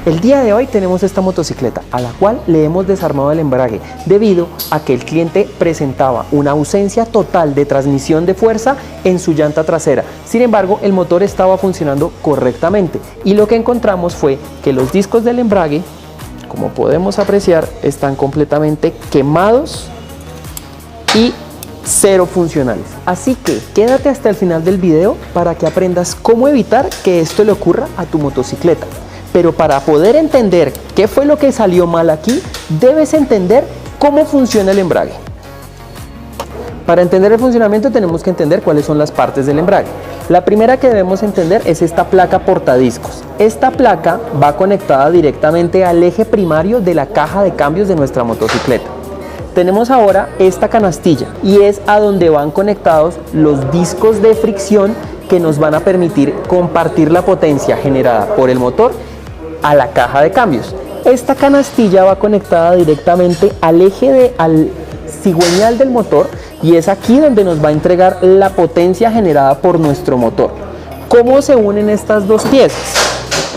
El día de hoy tenemos esta motocicleta a la cual le hemos desarmado el embrague debido a que el cliente presentaba una ausencia total de transmisión de fuerza en su llanta trasera. Sin embargo, el motor estaba funcionando correctamente y lo que encontramos fue que los discos del embrague, como podemos apreciar, están completamente quemados y cero funcionales. Así que quédate hasta el final del video para que aprendas cómo evitar que esto le ocurra a tu motocicleta. Pero para poder entender qué fue lo que salió mal aquí, debes entender cómo funciona el embrague. Para entender el funcionamiento tenemos que entender cuáles son las partes del embrague. La primera que debemos entender es esta placa portadiscos. Esta placa va conectada directamente al eje primario de la caja de cambios de nuestra motocicleta. Tenemos ahora esta canastilla y es a donde van conectados los discos de fricción que nos van a permitir compartir la potencia generada por el motor a la caja de cambios. Esta canastilla va conectada directamente al eje al cigüeñal del motor y es aquí donde nos va a entregar la potencia generada por nuestro motor. ¿Cómo se unen estas dos piezas?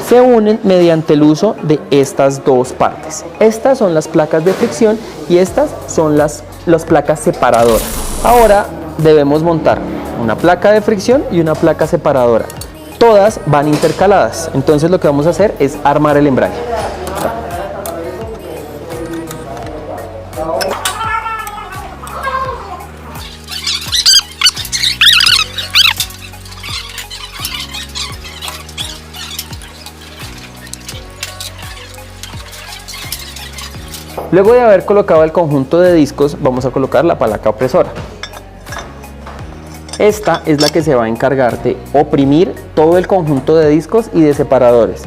Se unen mediante el uso de estas dos partes. Estas son las placas de fricción y estas son las placas separadoras. Ahora debemos montar una placa de fricción y una placa separadora. Todas van intercaladas, entonces lo que vamos a hacer es armar el embrague. Luego de haber colocado el conjunto de discos, vamos a colocar la palanca opresora. Esta es la que se va a encargar de oprimir todo el conjunto de discos y de separadores.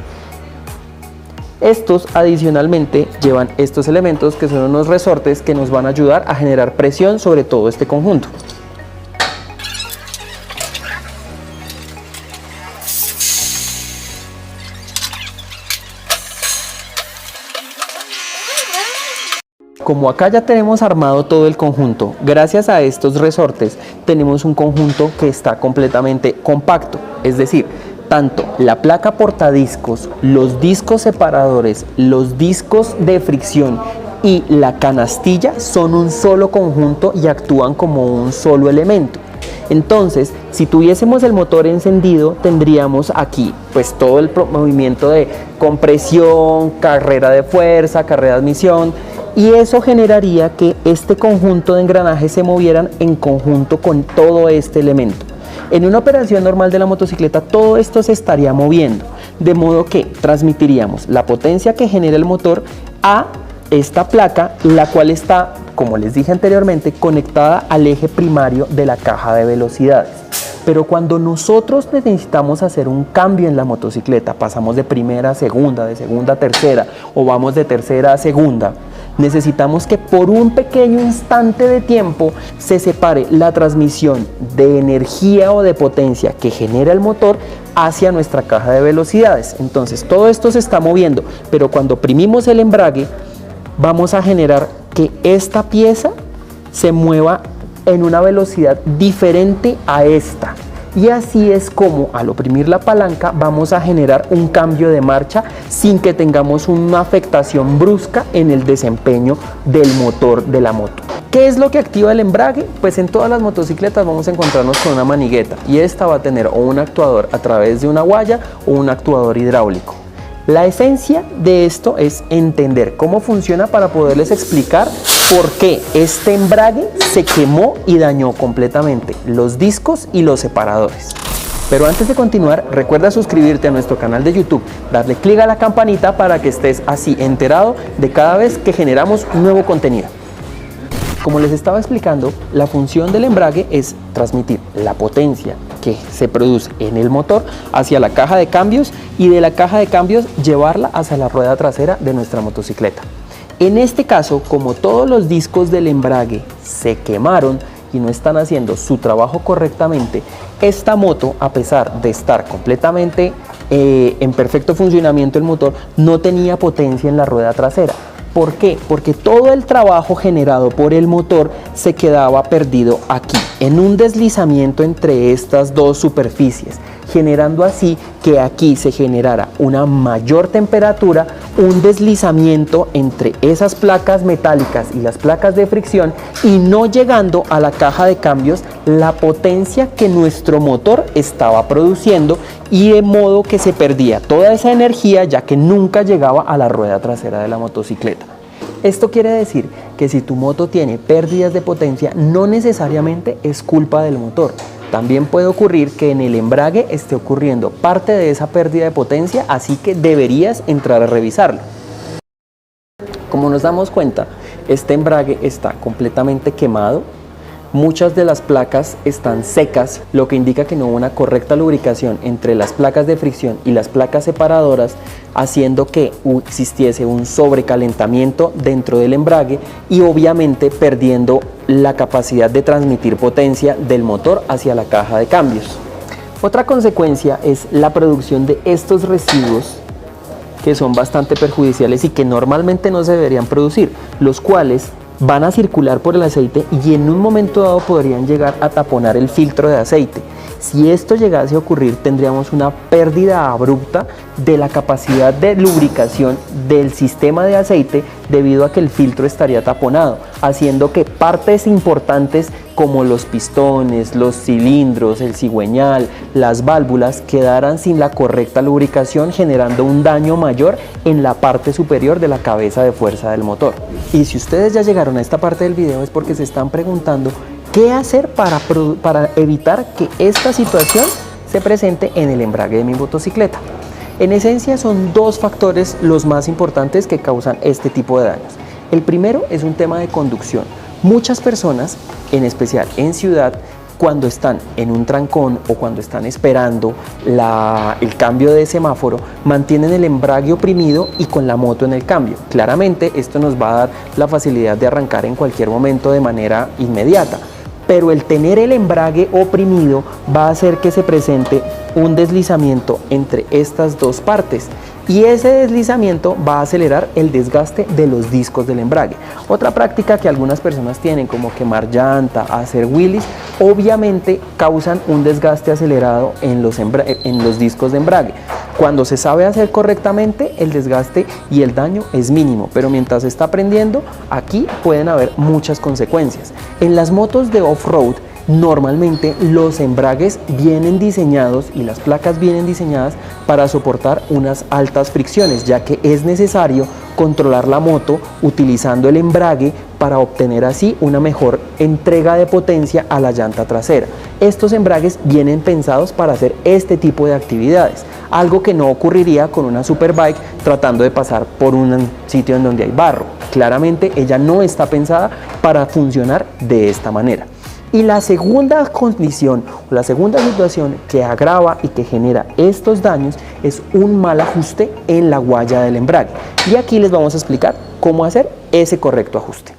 Estos adicionalmente llevan estos elementos que son unos resortes que nos van a ayudar a generar presión sobre todo este conjunto. Como acá ya tenemos armado todo el conjunto, gracias a estos resortes tenemos un conjunto que está completamente compacto, es decir, tanto la placa portadiscos, los discos separadores, los discos de fricción y la canastilla son un solo conjunto y actúan como un solo elemento. Entonces, si tuviésemos el motor encendido, tendríamos aquí pues todo el movimiento de compresión, carrera de fuerza, carrera de admisión, y eso generaría que este conjunto de engranajes se movieran en conjunto con todo este elemento. En una operación normal de la motocicleta todo esto se estaría moviendo, de modo que transmitiríamos la potencia que genera el motor a esta placa, la cual está, como les dije anteriormente, conectada al eje primario de la caja de velocidades. Pero cuando nosotros necesitamos hacer un cambio en la motocicleta, pasamos de primera a segunda, de segunda a tercera o vamos de tercera a segunda, necesitamos que por un pequeño instante de tiempo se separe la transmisión de energía o de potencia que genera el motor hacia nuestra caja de velocidades. Entonces todo esto se está moviendo, pero cuando oprimimos el embrague vamos a generar que esta pieza se mueva en una velocidad diferente a esta. Y así es como al oprimir la palanca vamos a generar un cambio de marcha sin que tengamos una afectación brusca en el desempeño del motor de la moto. ¿Qué es lo que activa el embrague? Pues en todas las motocicletas vamos a encontrarnos con una manigueta y esta va a tener o un actuador a través de una guaya o un actuador hidráulico. La esencia de esto es entender cómo funciona para poderles explicar por qué este embrague se quemó y dañó completamente los discos y los separadores. Pero antes de continuar, recuerda suscribirte a nuestro canal de YouTube, darle clic a la campanita para que estés así enterado de cada vez que generamos un nuevo contenido. Como les estaba explicando, la función del embrague es transmitir la potencia que se produce en el motor hacia la caja de cambios y de la caja de cambios llevarla hacia la rueda trasera de nuestra motocicleta. En este caso, como todos los discos del embrague se quemaron y no están haciendo su trabajo correctamente, esta moto, a pesar de estar completamente en perfecto funcionamiento el motor, no tenía potencia en la rueda trasera. ¿Por qué? Porque todo el trabajo generado por el motor se quedaba perdido aquí, en un deslizamiento entre estas dos superficies. generando así que aquí se generara una mayor temperatura, un deslizamiento entre esas placas metálicas y las placas de fricción y no llegando a la caja de cambios la potencia que nuestro motor estaba produciendo, y de modo que se perdía toda esa energía ya que nunca llegaba a la rueda trasera de la motocicleta. Esto quiere decir que si tu moto tiene pérdidas de potencia, no necesariamente es culpa del motor. También puede ocurrir que en el embrague esté ocurriendo parte de esa pérdida de potencia, así que deberías entrar a revisarlo. Como nos damos cuenta, este embrague está completamente quemado. Muchas de las placas están secas, lo que indica que no hubo una correcta lubricación entre las placas de fricción y las placas separadoras, haciendo que existiese un sobrecalentamiento dentro del embrague y obviamente perdiendo la capacidad de transmitir potencia del motor hacia la caja de cambios. Otra consecuencia es la producción de estos residuos que son bastante perjudiciales y que normalmente no se deberían producir, los cuales van a circular por el aceite y en un momento dado podrían llegar a taponar el filtro de aceite. Si esto llegase a ocurrir, tendríamos una pérdida abrupta de la capacidad de lubricación del sistema de aceite debido a que el filtro estaría taponado, haciendo que partes importantes como los pistones, los cilindros, el cigüeñal, las válvulas quedaran sin la correcta lubricación, generando un daño mayor en la parte superior de la cabeza de fuerza del motor. Y si ustedes ya llegaron a esta parte del video es porque se están preguntando ¿qué hacer para evitar que esta situación se presente en el embrague de mi motocicleta? En esencia son dos factores los más importantes que causan este tipo de daños. El primero es un tema de conducción. Muchas personas, en especial en ciudad, cuando están en un trancón o cuando están esperando el cambio de semáforo, mantienen el embrague oprimido y con la moto en el cambio. Claramente esto nos va a dar la facilidad de arrancar en cualquier momento de manera inmediata. Pero el tener el embrague oprimido va a hacer que se presente un deslizamiento entre estas dos partes y ese deslizamiento va a acelerar el desgaste de los discos del embrague. Otra práctica que algunas personas tienen, como quemar llanta, hacer wheelies, obviamente causan un desgaste acelerado en los discos de embrague. Cuando se sabe hacer correctamente, el desgaste y el daño es mínimo, pero mientras se está aprendiendo, aquí pueden haber muchas consecuencias. En las motos de off-road, normalmente los embragues vienen diseñados y las placas vienen diseñadas para soportar unas altas fricciones, ya que es necesario controlar la moto utilizando el embrague para obtener así una mejor entrega de potencia a la llanta trasera. Estos embragues vienen pensados para hacer este tipo de actividades, algo que no ocurriría con una superbike tratando de pasar por un sitio en donde hay barro. Claramente ella no está pensada para funcionar de esta manera. Y la segunda condición, la segunda situación que agrava y que genera estos daños es un mal ajuste en la guaya del embrague. Y aquí les vamos a explicar cómo hacer ese correcto ajuste.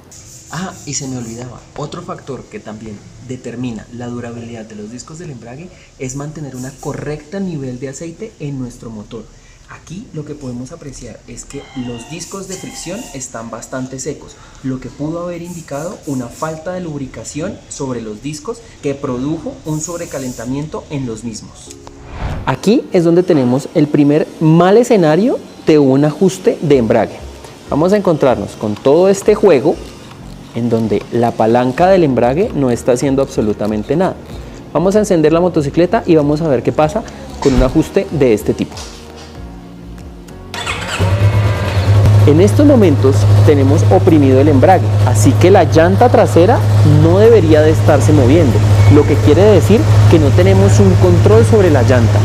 Y se me olvidaba, otro factor que también determina la durabilidad de los discos del embrague es mantener un correcto nivel de aceite en nuestro motor. Aquí lo que podemos apreciar es que los discos de fricción están bastante secos, lo que pudo haber indicado una falta de lubricación sobre los discos que produjo un sobrecalentamiento en los mismos. Aquí es donde tenemos el primer mal escenario de un ajuste de embrague. Vamos a encontrarnos con todo este juego en donde la palanca del embrague no está haciendo absolutamente nada. Vamos a encender la motocicleta y vamos a ver qué pasa con un ajuste de este tipo. En estos momentos tenemos oprimido el embrague, así que la llanta trasera no debería de estarse moviendo, lo que quiere decir que no tenemos un control sobre la llanta.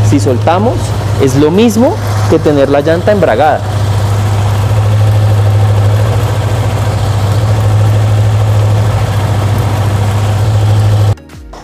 Si soltamos, es lo mismo que tener la llanta embragada.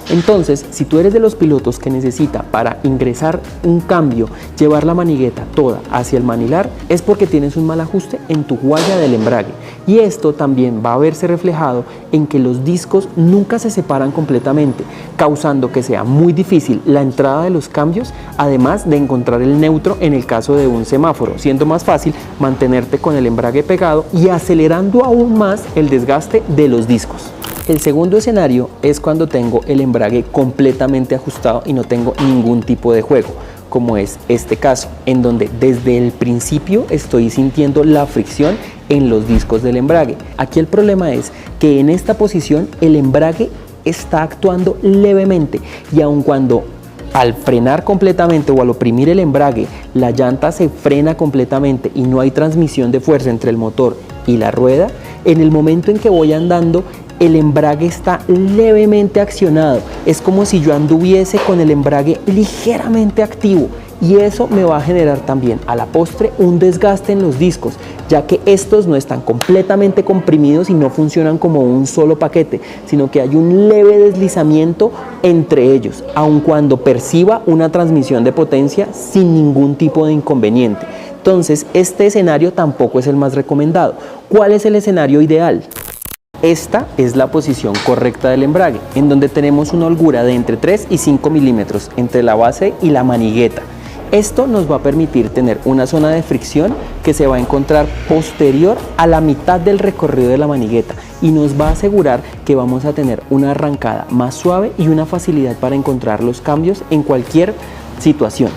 Entonces, si tú eres de los pilotos que necesita para ingresar un cambio, llevar la manigueta toda hacia el manilar, es porque tienes un mal ajuste en tu guaya del embrague. Y esto también va a verse reflejado en que los discos nunca se separan completamente, causando que sea muy difícil la entrada de los cambios, además de encontrar el neutro en el caso de un semáforo, siendo más fácil mantenerte con el embrague pegado y acelerando aún más el desgaste de los discos. El segundo escenario es cuando tengo el embrague completamente ajustado y no tengo ningún tipo de juego, como es este caso, en donde desde el principio estoy sintiendo la fricción en los discos del embrague. Aquí el problema es que en esta posición el embrague está actuando levemente y aun cuando al frenar completamente o al oprimir el embrague la llanta se frena completamente y no hay transmisión de fuerza entre el motor y la rueda, en el momento en que voy andando el embrague está levemente accionado. Es como si yo anduviese con el embrague ligeramente activo y eso me va a generar también a la postre un desgaste en los discos, ya que estos no están completamente comprimidos y no funcionan como un solo paquete, sino que hay un leve deslizamiento entre ellos, aun cuando perciba una transmisión de potencia sin ningún tipo de inconveniente. Entonces, este escenario tampoco es el más recomendado. ¿Cuál es el escenario ideal? Esta es la posición correcta del embrague, en donde tenemos una holgura de entre 3 y 5 milímetros entre la base y la manigueta. Esto nos va a permitir tener una zona de fricción que se va a encontrar posterior a la mitad del recorrido de la manigueta y nos va a asegurar que vamos a tener una arrancada más suave y una facilidad para encontrar los cambios en cualquier situación.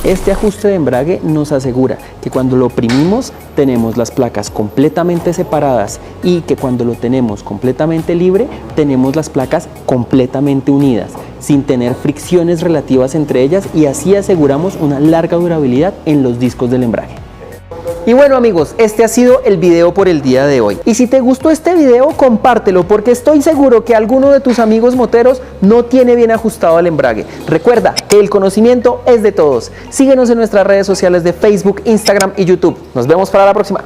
Este ajuste de embrague nos asegura que cuando lo oprimimos tenemos las placas completamente separadas y que cuando lo tenemos completamente libre tenemos las placas completamente unidas, sin tener fricciones relativas entre ellas y así aseguramos una larga durabilidad en los discos del embrague. Y bueno amigos, este ha sido el video por el día de hoy. Y si te gustó este video, compártelo porque estoy seguro que alguno de tus amigos moteros no tiene bien ajustado el embrague. Recuerda que el conocimiento es de todos. Síguenos en nuestras redes sociales de Facebook, Instagram y YouTube. Nos vemos para la próxima.